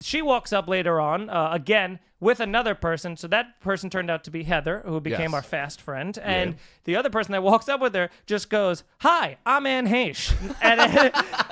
She walks up later on, again, with another person. So that person turned out to be Heather, who became our fast friend. And the other person that walks up with her just goes, "Hi, I'm Anne Heche," and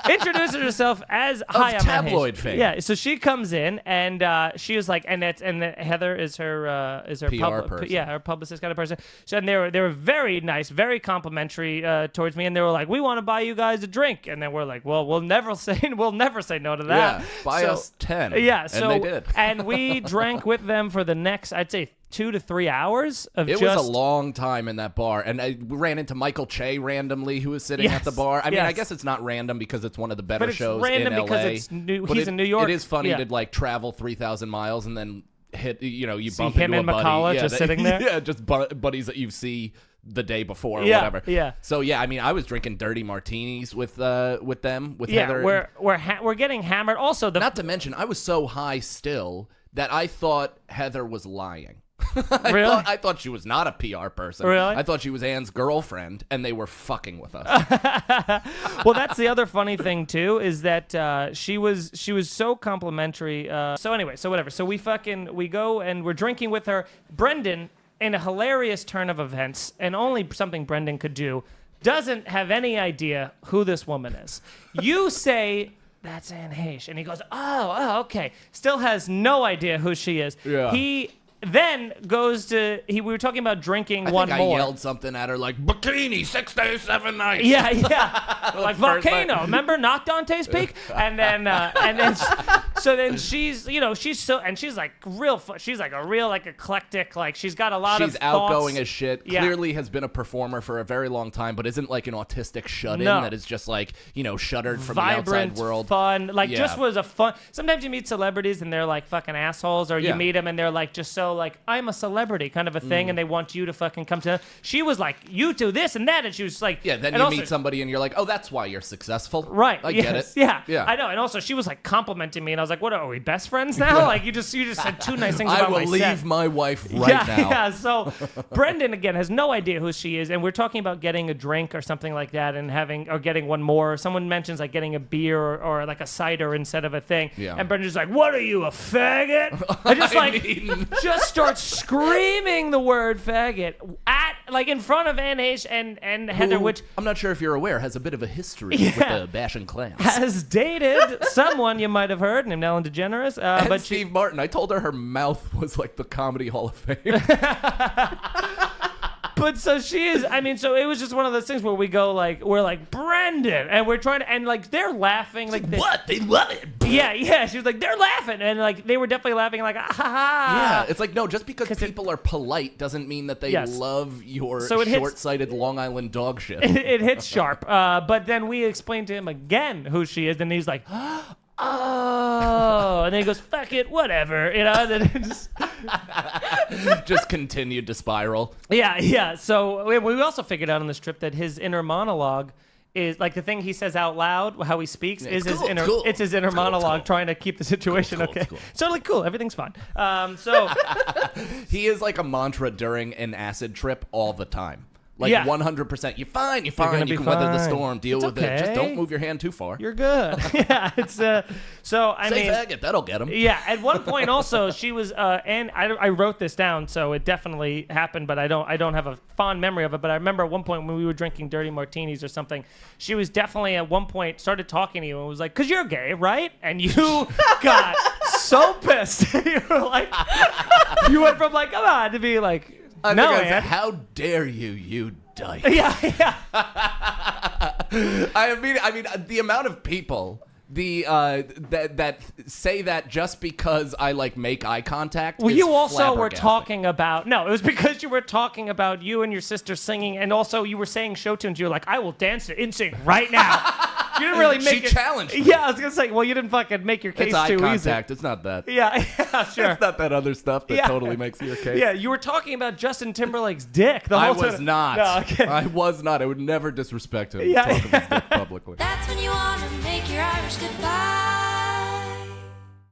introduces herself as, "Hi, I'm Anne Heche." Tabloid fame. Yeah, so she comes in, and she was like, and Heather is her PR person. her publicist kind of person. So and they were very nice, very complimentary towards me, and they were like, "We want to buy you guys a drink," and then we're like, "Well, we'll never say no to that." Yeah, buy us 10. Yeah, so and they did. and we drank with them for the next, I'd say, 2 to 3 hours of It was a long time in that bar, and I ran into Michael Che randomly, who was sitting at the bar. I mean, I guess it's not random because it's one of the better shows in LA. Because it's he's in New York. It is funny to like travel 3,000 miles and then hit. You bump him into and a buddy. McCullough just sitting there. Yeah, just buddies that you see the day before or Yeah, whatever. yeah. So yeah, I mean, I was drinking dirty martinis with them, with Heather. We're getting hammered. Also, not to mention, I was so high still that I thought Heather was lying. Really? I thought she was not a PR person. Really? I thought she was Anne's girlfriend, and they were fucking with us. Well, that's the other funny thing too, is that she was so complimentary. So anyway, so whatever. So we go and we're drinking with her. Brendan, in a hilarious turn of events, and only something Brendan could do, doesn't have any idea who this woman is. You say, "That's Anne Heche," and he goes, oh, okay. Still has no idea who she is. Yeah. He then goes to, we were talking about drinking one I more. I yelled something at her like, "Bikini, 6 days, 7 nights." Yeah. Like Volcano. Remember Knock Dante's Peak? And then so then she's like she's like a real like eclectic, like she's got a lot of She's thoughts. outgoing as shit. Yeah. Clearly has been a performer for a very long time, but isn't like an autistic shut-in No. that is just like, shuttered from Vibrant, the outside world. fun, like Yeah. just was a fun. Sometimes you meet celebrities and they're like fucking assholes, or you meet them and they're like just so like, "I'm a celebrity" kind of a thing, and they want you to fucking come to them. She was like, "You do this and that," and she was like, Yeah, then and you also, meet somebody and you're like, "Oh, that's why you're successful." Right. I get it. Yeah. Yeah. I know. And also, she was like complimenting me, and I was like, "What are we best friends now?" Like you just said 2 nice things I about will my leave set. my wife right now. Yeah. So Brendan again has no idea who she is, and we're talking about getting a drink or something like that, and getting one more. Someone mentions like getting a beer or like a cider instead of a thing. Yeah. And Brendan's like, "What are you, a faggot?" I just just starts screaming the word faggot in front of Anne Heche and Heather, Who, which I'm not sure if you're aware, has a bit of a history with the bashing clans. has dated someone you might have heard named Ellen DeGeneres. And But Steve Martin. I told her mouth was like the Comedy Hall of Fame. But so she is, so it was just one of those things where we're like, "Brendan," and we're trying to, and like, they're laughing. Like, what? They love it. Yeah. She was like, "They're laughing." And like, they were definitely laughing, like, "Ah, ha, ha." Yeah, it's like, no, just because people are polite doesn't mean that they love your short-sighted Long Island dog shit. It hits sharp. But then we explained to him again who she is, and he's like, "Oh," and then he goes, "Fuck it, whatever," and then it just continued to spiral. Yeah. So we also figured out on this trip that his inner monologue is like the thing he says out loud, how he speaks, is his inner. It's his inner monologue trying to keep the situation okay. It's totally cool. Everything's fine. So he is like a mantra during an acid trip all the time. Like 100%. You're fine. You can weather the storm. Deal with it. Just don't move your hand too far. You're good. Yeah. It's so I Say mean, faggot. That'll get him. Yeah. At one point, also, she was and I wrote this down, so it definitely happened, but I don't have a fond memory of it. But I remember at one point when we were drinking dirty martinis or something, she was definitely at one point started talking to you and was like, "'Cause you're gay, right?" And you got so pissed. You were like, you went from like, "Come on," to be like, "No, man. How dare you dyke." Yeah. I mean, the amount of people that say that just because I like make eye contact. Well, is you also were flabbergasting. talking about it was because you were talking about you and your sister singing, and also you were saying show tunes. You were like, "I will dance to NSYNC right now." You didn't really make She challenged me. Yeah, I was gonna say, well, you didn't fucking make your case It's eye too contact. easy. It's not that. Yeah, sure. It's not that other stuff that totally makes your case. Yeah, you were talking about Justin Timberlake's dick the I whole was time. not. No, okay. I was not. I would never disrespect him. Yeah. Talk of his dick publicly. That's when you want to make your Irish goodbye.